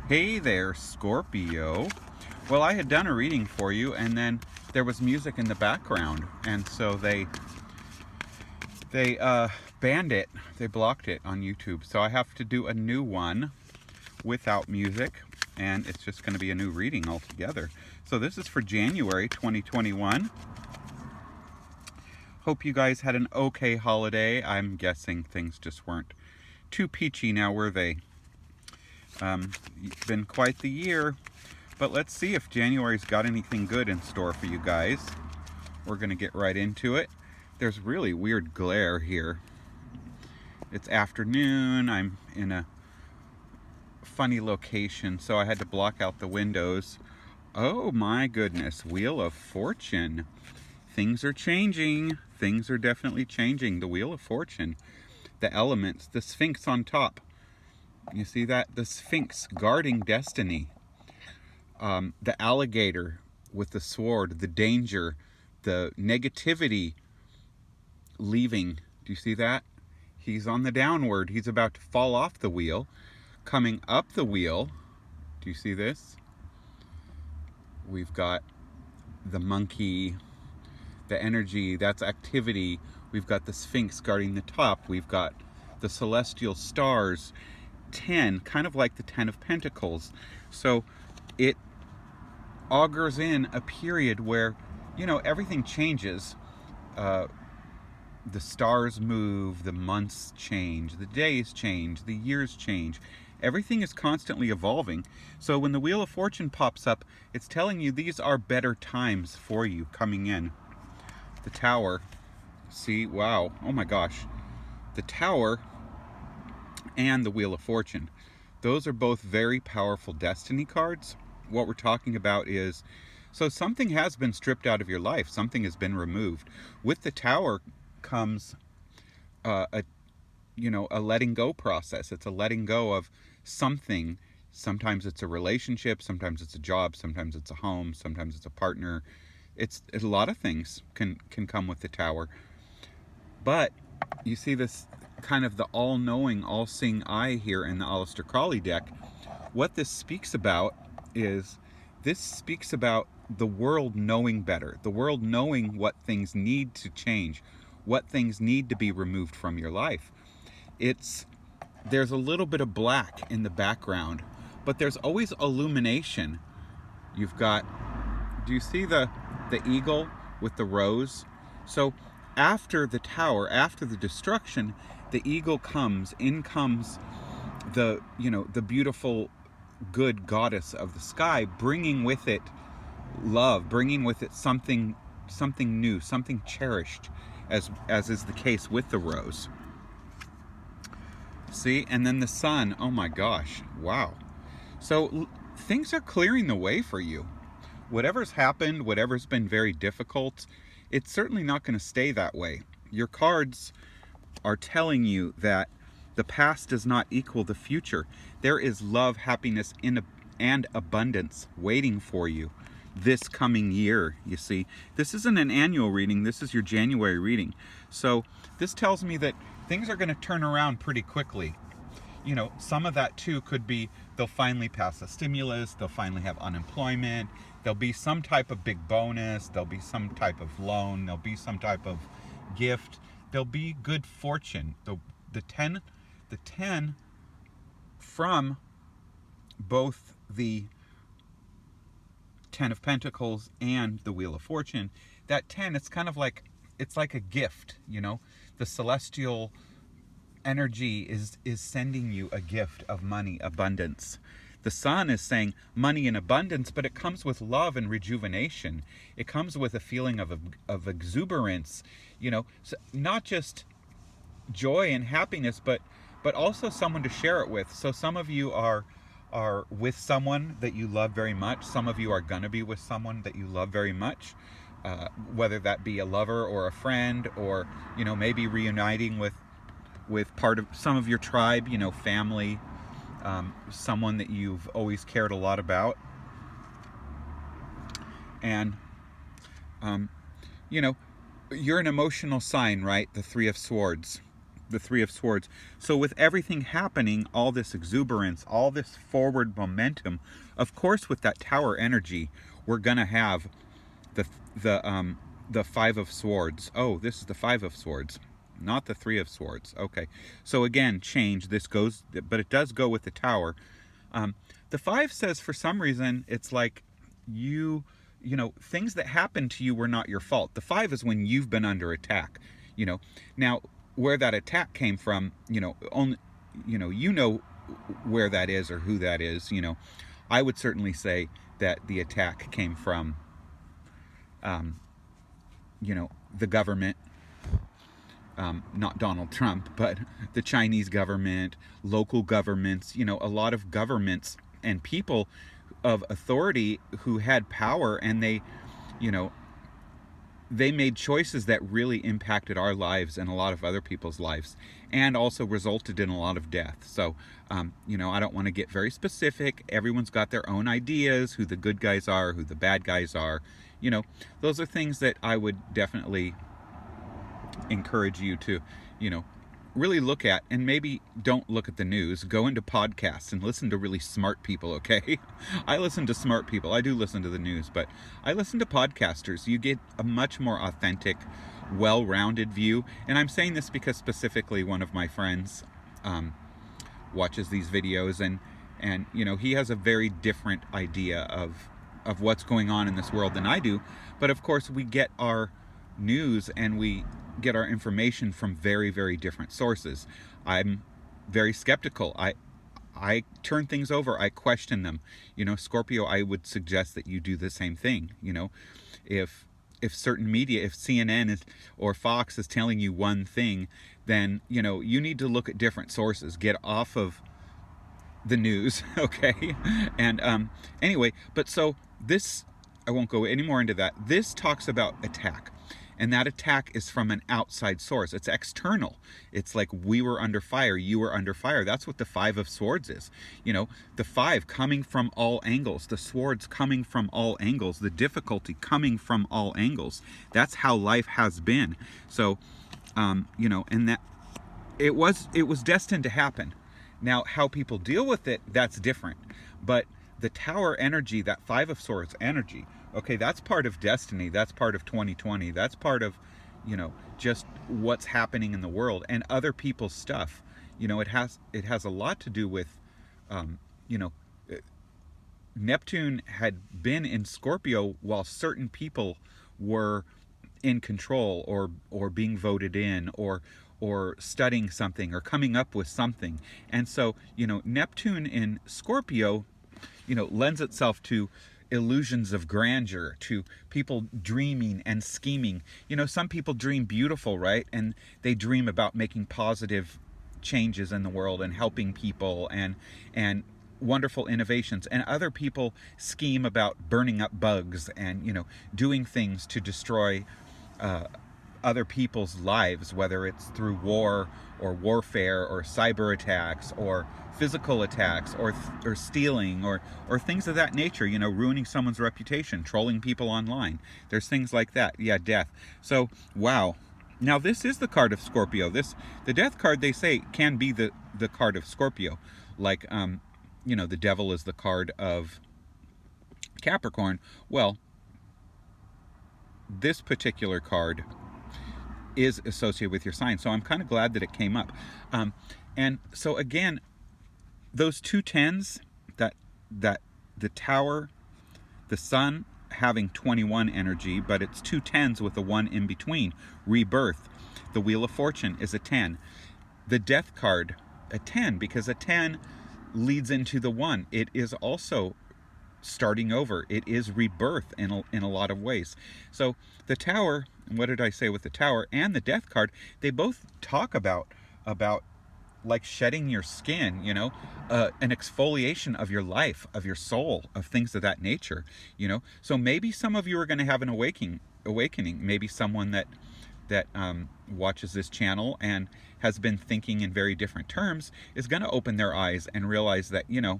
Hey there, Scorpio. Well, I had done a reading for you, and then there was music in the background, and so they banned it. They blocked it on YouTube. So I have to do a new one without music, and it's just going to be a new reading altogether. So this is for January 2021. Hope you guys had an okay holiday. I'm guessing things just weren't too peachy now, were they? It's been quite the year, but let's see if January's got anything good in store for you guys. We're gonna get right into it. There's really weird glare here. It's afternoon, I'm in a funny location, so I had to block out the windows. Oh my goodness, Wheel of Fortune. Things are changing. Things are definitely changing. The Wheel of Fortune. The elements, the Sphinx on top. You see that? The Sphinx guarding destiny. The alligator with the sword, the danger, the negativity leaving. Do you see that? He's on the downward. He's about to fall off the wheel. Coming up the wheel. Do you see this? We've got the monkey, the energy, that's activity. We've got the Sphinx guarding the top. We've got the celestial stars. 10, kind of like the 10 of Pentacles. So it augurs in a period where, everything changes. The stars move, the months change, the days change, the years change. Everything is constantly evolving. So when the Wheel of Fortune pops up, it's telling you these are better times for you coming in. The Tower. See, wow. Oh my gosh. The Tower and the Wheel of Fortune. Those are both very powerful destiny cards. What we're talking about is, so something has been stripped out of your life. Something has been removed. With the Tower comes a letting go process. It's a letting go of something. Sometimes it's a relationship. Sometimes it's a job. Sometimes it's a home. Sometimes it's a partner. It's a lot of things can come with the Tower. But you see this kind of the all-knowing, all-seeing eye here in the Aleister Crowley deck. What this speaks about is, this speaks about the world knowing better, the world knowing what things need to change, what things need to be removed from your life. There's a little bit of black in the background, but there's always illumination. You've got, do you see the eagle with the rose? So after the Tower, after the destruction, the eagle comes, in comes the beautiful, good goddess of the sky, bringing with it love, bringing with it something new, something cherished, as is the case with the rose. See, and then the sun. Oh my gosh, wow. So things are clearing the way for you. Whatever's happened, whatever's been very difficult, it's certainly not going to stay that way. Your cards are telling you that the past does not equal the future. There is love, happiness, and abundance waiting for you this coming year, you see. This isn't an annual reading. This is your January reading. So this tells me that things are going to turn around pretty quickly. Some of that too could be they'll finally pass a stimulus, they'll finally have unemployment, there'll be some type of big bonus, there'll be some type of loan, there'll be some type of gift, there'll be good fortune. The 10 from both the 10 of Pentacles and the Wheel of Fortune, that 10, it's kind of like, it's like a gift, the celestial energy is sending you a gift of money, abundance. The sun is saying money and abundance, but it comes with love and rejuvenation. It comes with a feeling of exuberance, so not just joy and happiness, but also someone to share it with. So some of you are with someone that you love very much. Some of you are gonna be with someone that you love very much, whether that be a lover or a friend, or maybe reuniting with part of some of your tribe, family, someone that you've always cared a lot about. And you're an emotional sign, right? The 3 of Swords. the Three of Swords. So with everything happening, all this exuberance, all this forward momentum, of course with that Tower energy, we're going to have the Five of Swords. Oh, this is the Five of Swords, not the Three of Swords. Okay. So again, change. This goes, but it does go with the Tower. The Five says for some reason, it's like you know, things that happen to you were not your fault. The Five is when you've been under attack, you know. Now, where that attack came from, you know, only, you know where that is or who that is, you know. I would certainly say that the attack came from, you know, the government, not Donald Trump, but the Chinese government, local governments, you know, a lot of governments and people of authority who had power, and they, you know, they made choices that really impacted our lives and a lot of other people's lives, and also resulted in a lot of death. So, you know, I don't want to get very specific. Everyone's got their own ideas, who the good guys are, who the bad guys are. You know, those are things that I would definitely encourage you to, you know, really look at, and maybe don't look at the news. Go into podcasts and listen to really smart people, okay? I listen to smart people. I do listen to the news, but I listen to podcasters. You get a much more authentic, well-rounded view. And I'm saying this because specifically one of my friends watches these videos, and you know, he has a very different idea of what's going on in this world than I do. But of course, we get our news and we get our information from very, very different sources. I'm very skeptical. I turn things over. I question them. You know, Scorpio, I would suggest that you do the same thing. You know, if certain media, if CNN or Fox is telling you one thing, then, you know, you need to look at different sources. Get off of the news, okay? And anyway, but so this, I won't go any more into that. This talks about attack. And that attack is from an outside source. It's external. It's like we were under fire, you were under fire. That's what the Five of Swords is. You know, the five coming from all angles, the swords coming from all angles, the difficulty coming from all angles. That's how life has been. So, you know, and that it was destined to happen. Now, how people deal with it, that's different. But the Tower energy, that Five of Swords energy, okay, that's part of destiny. That's part of 2020. That's part of, you know, just what's happening in the world and other people's stuff. You know, it has a lot to do with, you know, Neptune had been in Scorpio while certain people were in control or being voted in or studying something or coming up with something. And so, you know, Neptune in Scorpio, you know, lends itself to illusions of grandeur, to people dreaming and scheming. You know, some people dream beautiful, right? And they dream about making positive changes in the world and helping people and wonderful innovations. And other people scheme about burning up bugs and, you know, doing things to destroy other people's lives, whether it's through war or warfare or cyber attacks or physical attacks or stealing or things of that nature, you know, ruining someone's reputation, trolling people online. There's things like that. Yeah, death. So, wow. Now, this is the card of Scorpio. The death card, they say, can be the card of Scorpio. Like, you know, the devil is the card of Capricorn. Well, this particular card is associated with your sign. So I'm kind of glad that it came up. And so again, those two tens, that the Tower, the Sun having 21 energy, but it's two tens with a 1 in between. Rebirth. The Wheel of Fortune is a 10. The Death card, a 10, because a 10 leads into the 1. It is also starting over. It is rebirth in a lot of ways. So the Tower, what did I say with the Tower and the Death card, they both talk about like shedding your skin, you know, an exfoliation of your life, of your soul, of things of that nature, you know. So maybe some of you are going to have an awakening. Maybe someone that watches this channel and has been thinking in very different terms is going to open their eyes and realize that, you know,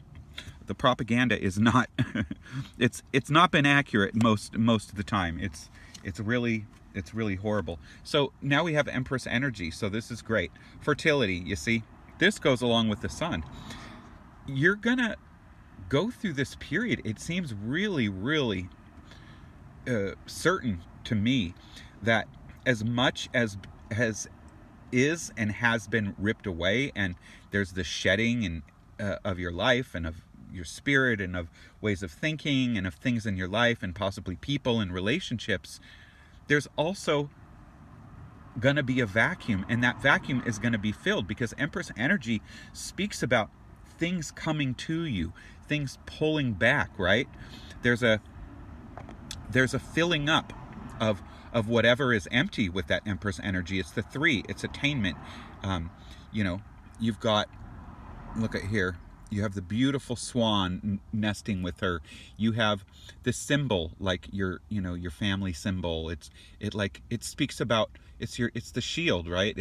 the propaganda is not it's not been accurate most of the time. It's really It's really horrible. So now we have Empress energy. So this is great. Fertility, you see, this goes along with the sun. You're gonna go through this period. It seems really, really certain to me that as much as has is and has been ripped away, and there's the shedding and of your life and of your spirit and of ways of thinking and of things in your life and possibly people and relationships, there's also going to be a vacuum, and that vacuum is going to be filled, because Empress energy speaks about things coming to you, things pulling back, right? There's a filling up of whatever is empty with that Empress energy. It's the 3, it's attainment. You know, you've got, look at here, you have the beautiful swan nesting with her. You have the symbol, like your, you know, your family symbol. It speaks about, it's the shield, right?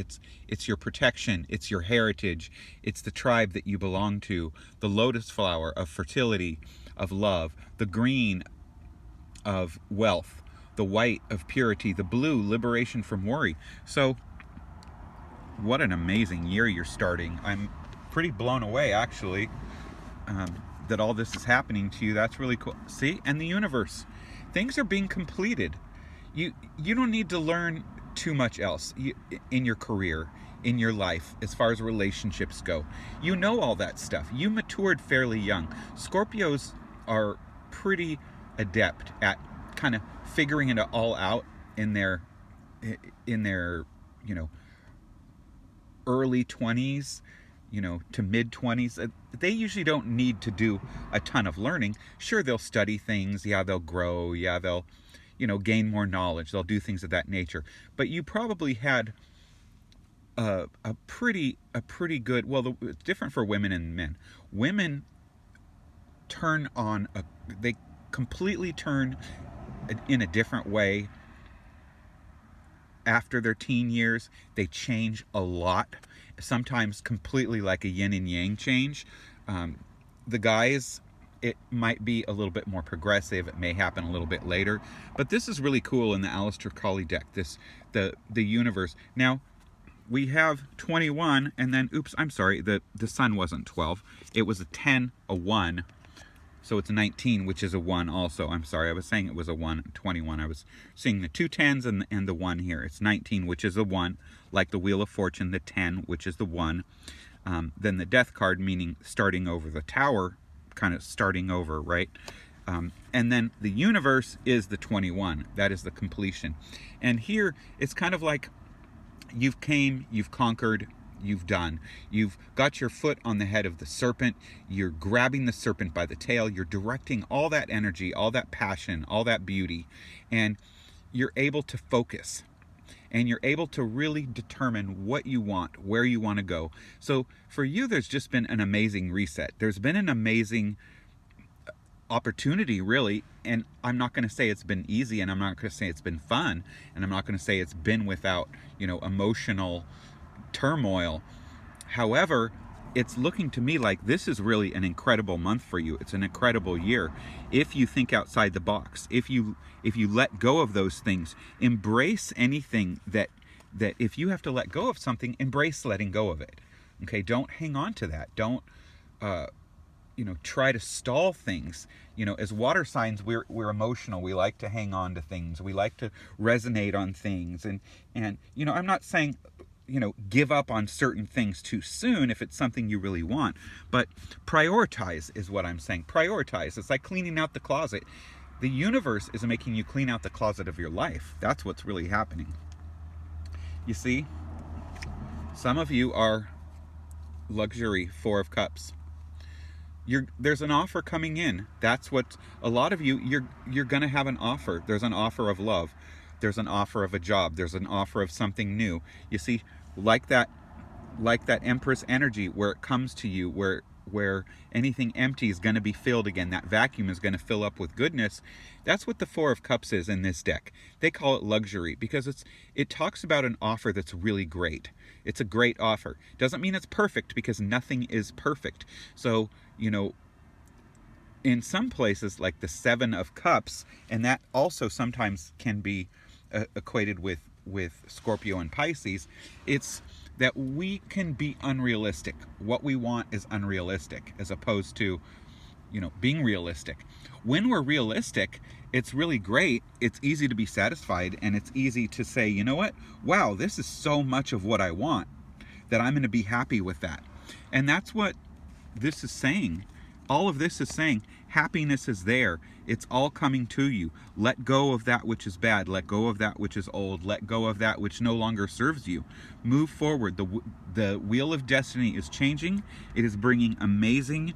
It's your protection, it's your heritage, it's the tribe that you belong to. The lotus flower of fertility, of love, the green of wealth, the white of purity, the blue liberation from worry. So what an amazing year you're starting. I'm pretty blown away, actually, that all this is happening to you. That's really cool. See, and the universe, things are being completed. You don't need to learn too much else in your career, in your life, as far as relationships go. You know all that stuff. You matured fairly young. Scorpios are pretty adept at kind of figuring it all out in their you know, early 20s, you know, to mid 20s. They usually don't need to do a ton of learning. Sure, they'll study things, yeah, they'll grow, yeah, they'll, you know, gain more knowledge, they'll do things of that nature. But you probably had a pretty good, well, it's different for women and men. Women turn on they completely turn in a different way after their teen years. They change a lot, sometimes completely, like a yin and yang change. The guys, it might be a little bit more progressive. It may happen a little bit later, but this is really cool in the Aleister Crowley deck, the universe. Now we have 21, and then, oops, I'm sorry, the sun wasn't 12. It was a 10, a 1. So it's 19, which is a 1 also. I'm sorry, I was saying it was a 1, 21. I was seeing the 2 10s and the 1 here. It's 19, which is a 1, like the Wheel of Fortune, the 10, which is the 1. Then the Death card, meaning starting over, the Tower, kind of starting over, right? And then the universe is the 21. That is the completion. And here, it's kind of like you've conquered, you've done. You've got your foot on the head of the serpent. You're grabbing the serpent by the tail. You're directing all that energy, all that passion, all that beauty, and you're able to focus. And you're able to really determine what you want, where you want to go. So for you, there's just been an amazing reset. There's been an amazing opportunity, really. And I'm not going to say it's been easy, and I'm not going to say it's been fun, and I'm not going to say it's been without, you know, emotional turmoil. However, it's looking to me like this is really an incredible month for you. It's an incredible year if you think outside the box, if you let go of those things, embrace anything that if you have to let go of something, embrace letting go of it. Okay, don't hang on to that. Don't you know, try to stall things. You know, as water signs, we're emotional. We like to hang on to things. We like to resonate on things, and you know, I'm not saying, you know, give up on certain things too soon if it's something you really want, but prioritize is what I'm saying. Prioritize. It's like cleaning out the closet. The universe is making you clean out the closet of your life. That's what's really happening. You see, some of you are luxury, 4 of Cups. There's an offer coming in. That's what a lot of you, you're going to have an offer. There's an offer of love. There's an offer of a job. There's an offer of something new. You see, like that Empress energy, where it comes to you, where anything empty is going to be filled again. That vacuum is going to fill up with goodness. That's what the 4 of Cups is in this deck. They call it luxury because it talks about an offer that's really great. It's a great offer. Doesn't mean it's perfect, because nothing is perfect. So, you know, in some places, like the 7 of Cups, and that also sometimes can be equated with Scorpio and Pisces. It's that we can be unrealistic. What we want is unrealistic, as opposed to, you know, being realistic. When we're realistic, it's really great. It's easy to be satisfied, and it's easy to say, you know what? Wow, this is so much of what I want that I'm going to be happy with that. And that's what this is saying. All of this is saying happiness is there. It's all coming to you. Let go of that which is bad. Let go of that which is old. Let go of that which no longer serves you. Move forward. The wheel of destiny is changing. It is bringing amazing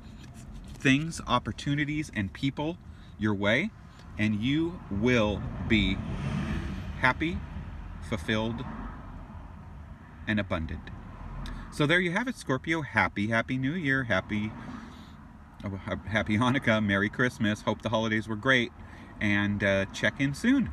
things, opportunities, and people your way, and you will be happy, fulfilled, and abundant. So there you have it, Scorpio. Happy New Year. Happy Hanukkah. Merry Christmas. Hope the holidays were great, and check in soon.